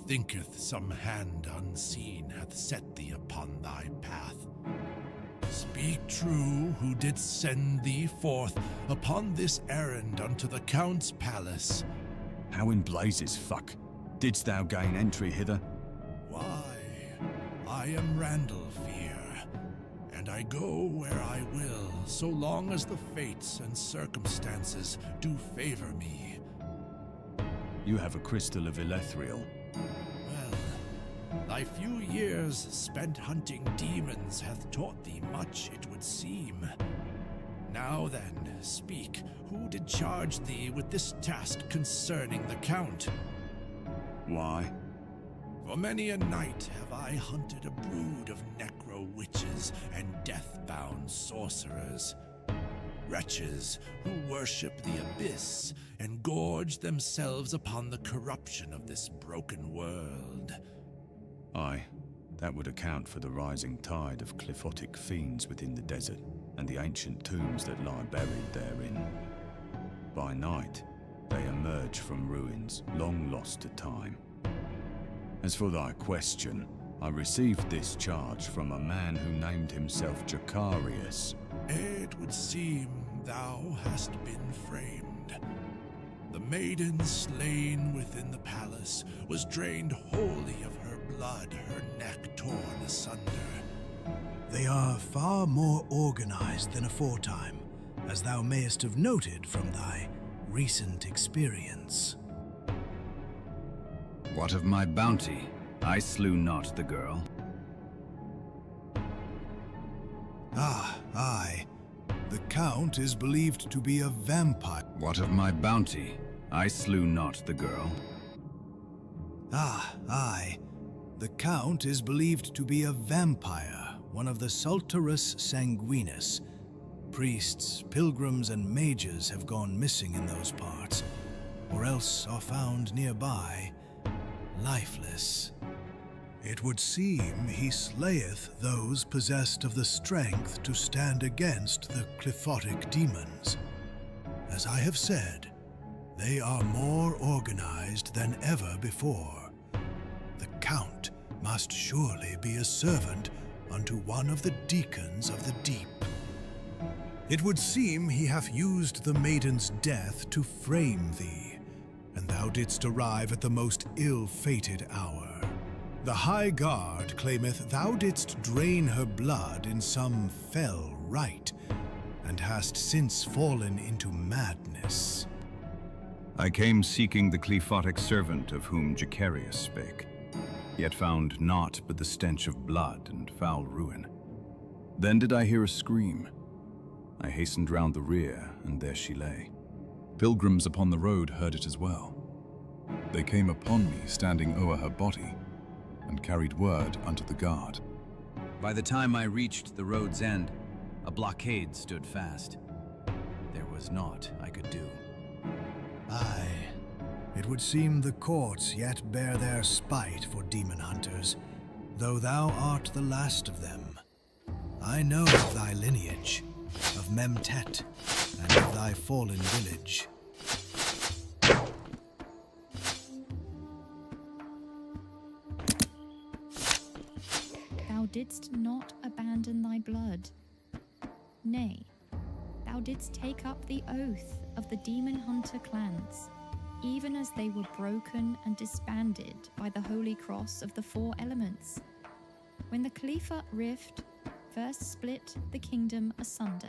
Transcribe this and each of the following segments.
Methinketh some hand unseen hath set thee upon thy path. Speak true, who didst send thee forth upon this errand unto the Count's palace. How in blazes fuck didst thou gain entry hither? Why, I am Randall Fear, and I go where I will, so long as the fates and circumstances do favor me. You have a crystal of Elethriel. Well, thy few years spent hunting demons hath taught thee much, it would seem. Now then, speak, who did charge thee with this task concerning the Count? Why? For many a night have I hunted a brood of necro-witches and death-bound sorcerers. Wretches who worship the abyss and gorge themselves upon the corruption of this broken world. Aye, that would account for the rising tide of cliffotic fiends within the desert and the ancient tombs that lie buried therein. By night, they emerge from ruins long lost to time. As for thy question, I received this charge from a man who named himself Jacarius. It would seem thou hast been framed. The maiden slain within the palace was drained wholly of her blood, her neck torn asunder. They are far more organized than aforetime, as thou mayest have noted from thy recent experience. What of my bounty? I slew not the girl. Ah, aye. The Count is believed to be a vampire. What of my bounty? I slew not the girl. Ah, aye. The Count is believed to be a vampire, one of the Sulturus Sanguinus. Priests, pilgrims, and mages have gone missing in those parts, or else are found nearby, lifeless. It would seem he slayeth those possessed of the strength to stand against the Qliphothic demons. As I have said, they are more organized than ever before. The Count must surely be a servant unto one of the deacons of the deep. It would seem he hath used the maiden's death to frame thee, and thou didst arrive at the most ill-fated hour. The High Guard claimeth thou didst drain her blood in some fell rite, and hast since fallen into madness. I came seeking the Qliphothic servant of whom Jacarius spake, yet found naught but the stench of blood and foul ruin. Then did I hear a scream. I hastened round the rear, and there she lay. Pilgrims upon the road heard it as well. They came upon me standing o'er her body, and carried word unto the guard. By the time I reached the road's end, a blockade stood fast. There was naught I could do. Aye, it would seem the courts yet bear their spite for demon hunters, though thou art the last of them. I know of thy lineage, of Memtet, and of thy fallen village. Thou didst not abandon thy blood. Nay, thou didst take up the oath of the demon hunter clans, even as they were broken and disbanded by the holy cross of the four elements, when the Qlipha rift first split the kingdom asunder.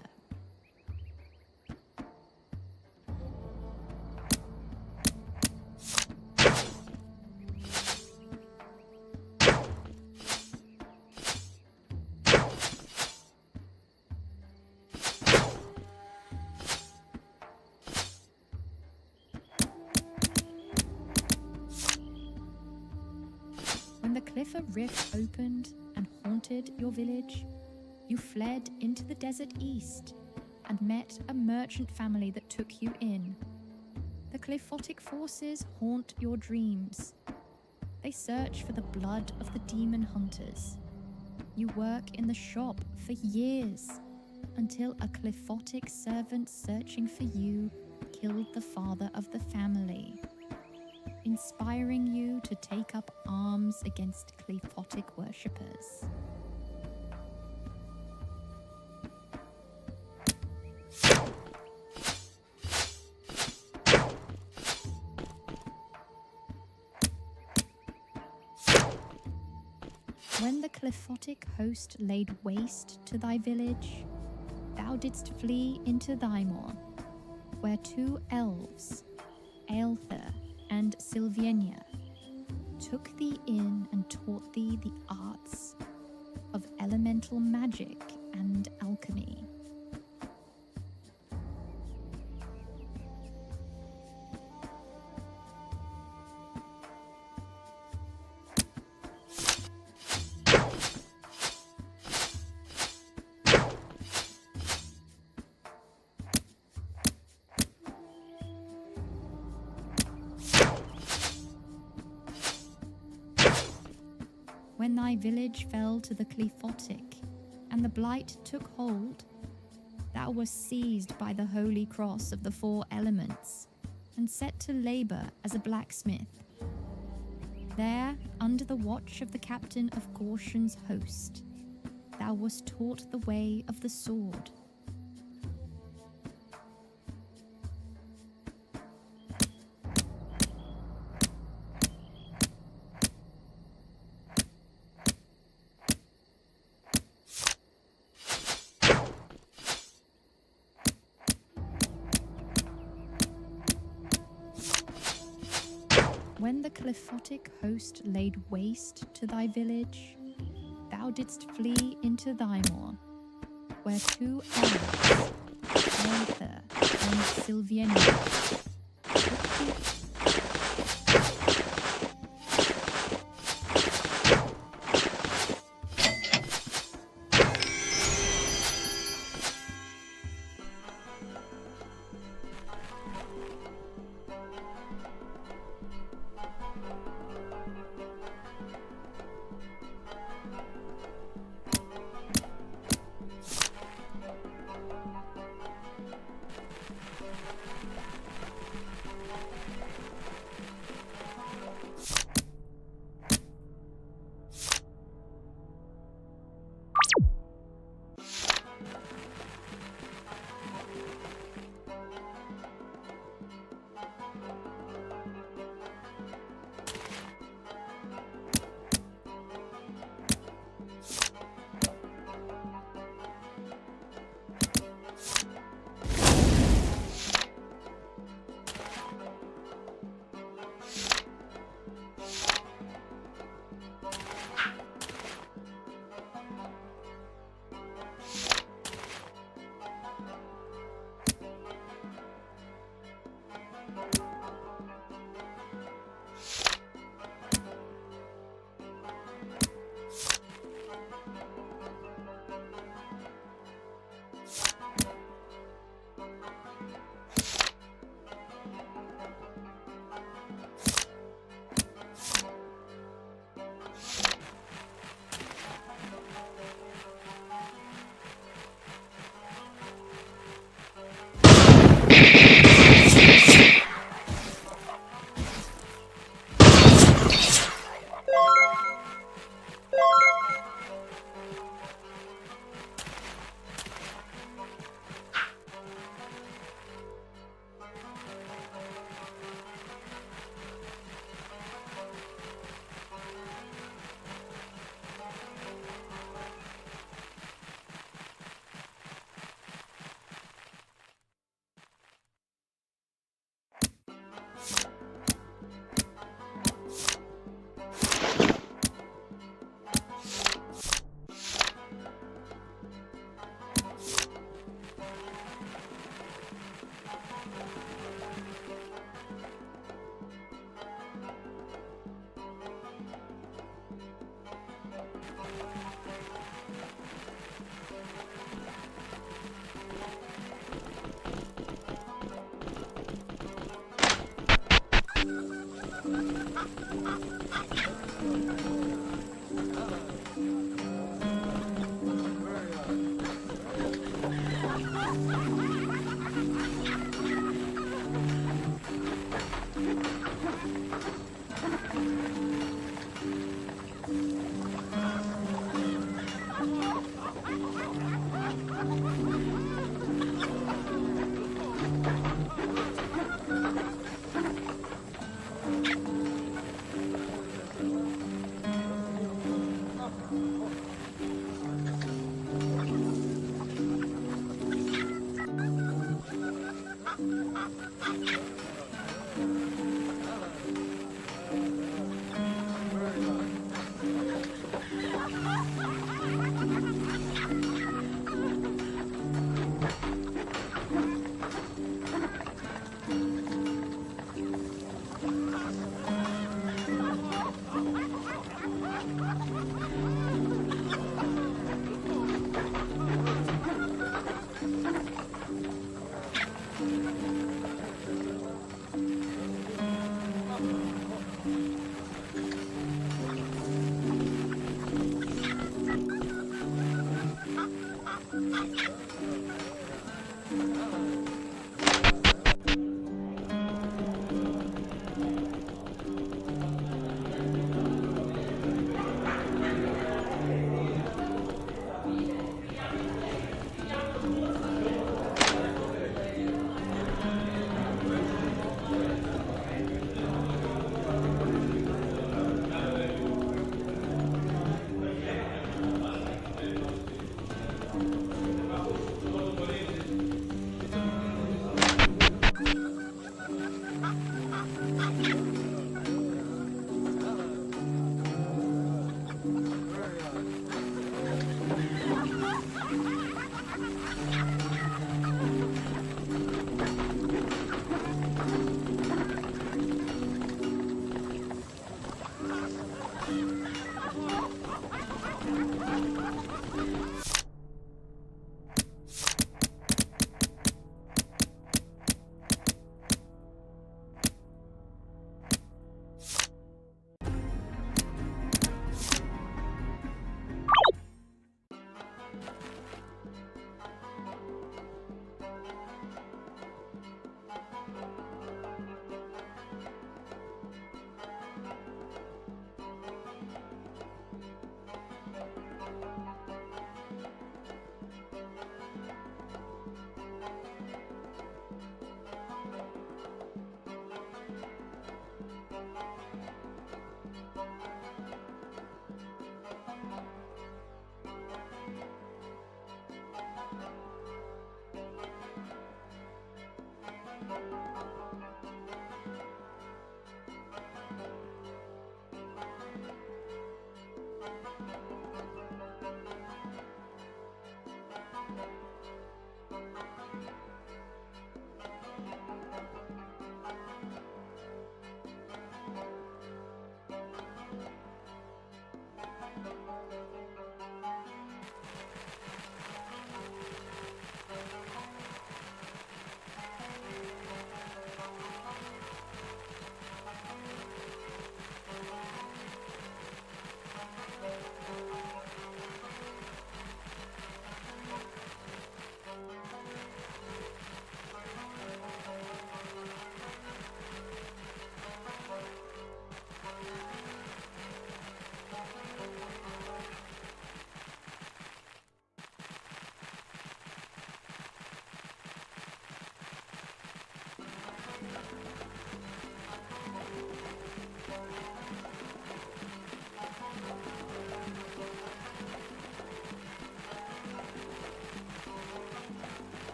When the Qlipha rift opened and haunted your village, you fled into the desert east and met a merchant family that took you in. The Qliphothic forces haunt your dreams. They search for the blood of the demon hunters. You work in the shop for years, until a Qliphothic servant searching for you killed the father of the family, inspiring you to take up arms against Qliphothic worshippers. When the Qliphothic host laid waste to thy village, thou didst flee into Thymor, where two elves, Aelther and Silvienia, took thee in and taught thee the arts of elemental magic and alchemy. When thy village fell to the Qliphothic, and the blight took hold, thou wast seized by the holy cross of the 4 elements and set to labor as a blacksmith. There, under the watch of the captain of Gorshin's host, thou wast taught the way of the sword. When the Cliffotic host laid waste to thy village, thou didst flee into Thymor, where 2 elves, Arthur and Silvienia, took thee.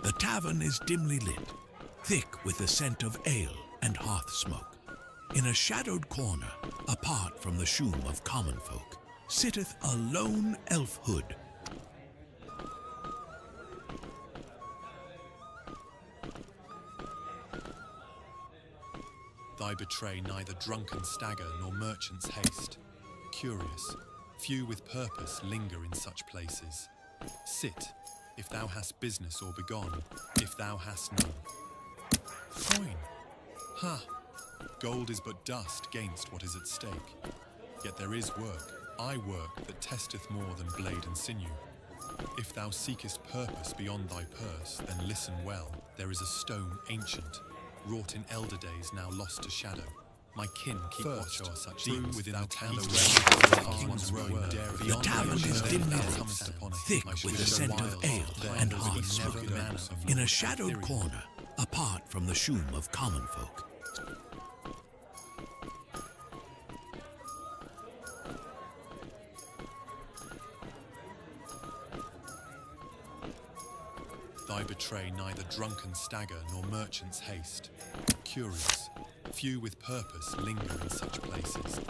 The tavern is dimly lit, thick with the scent of ale and hearth smoke. In a shadowed corner, apart from the shoom of common folk, sitteth a lone elf hood. Thy betray neither drunken stagger nor merchant's haste. Curious, Few with purpose linger in such places. Sit, if thou hast business, or begone, if thou hast none. Coin! Ha! Gold is but dust gainst what is at stake. Yet there is work, aye work, that testeth more than blade and sinew. If thou seekest purpose beyond thy purse, then listen well. There is a stone ancient, wrought in elder days, now lost to shadow. My kin keep watch o'er such things within our town. The tavern is dimly lit, thick with the scent of ale and hard smoke. In a shadowed corner, apart from the shoom of common folk. Thy betray neither drunken stagger nor merchant's haste. Curious, few with purpose linger in such places.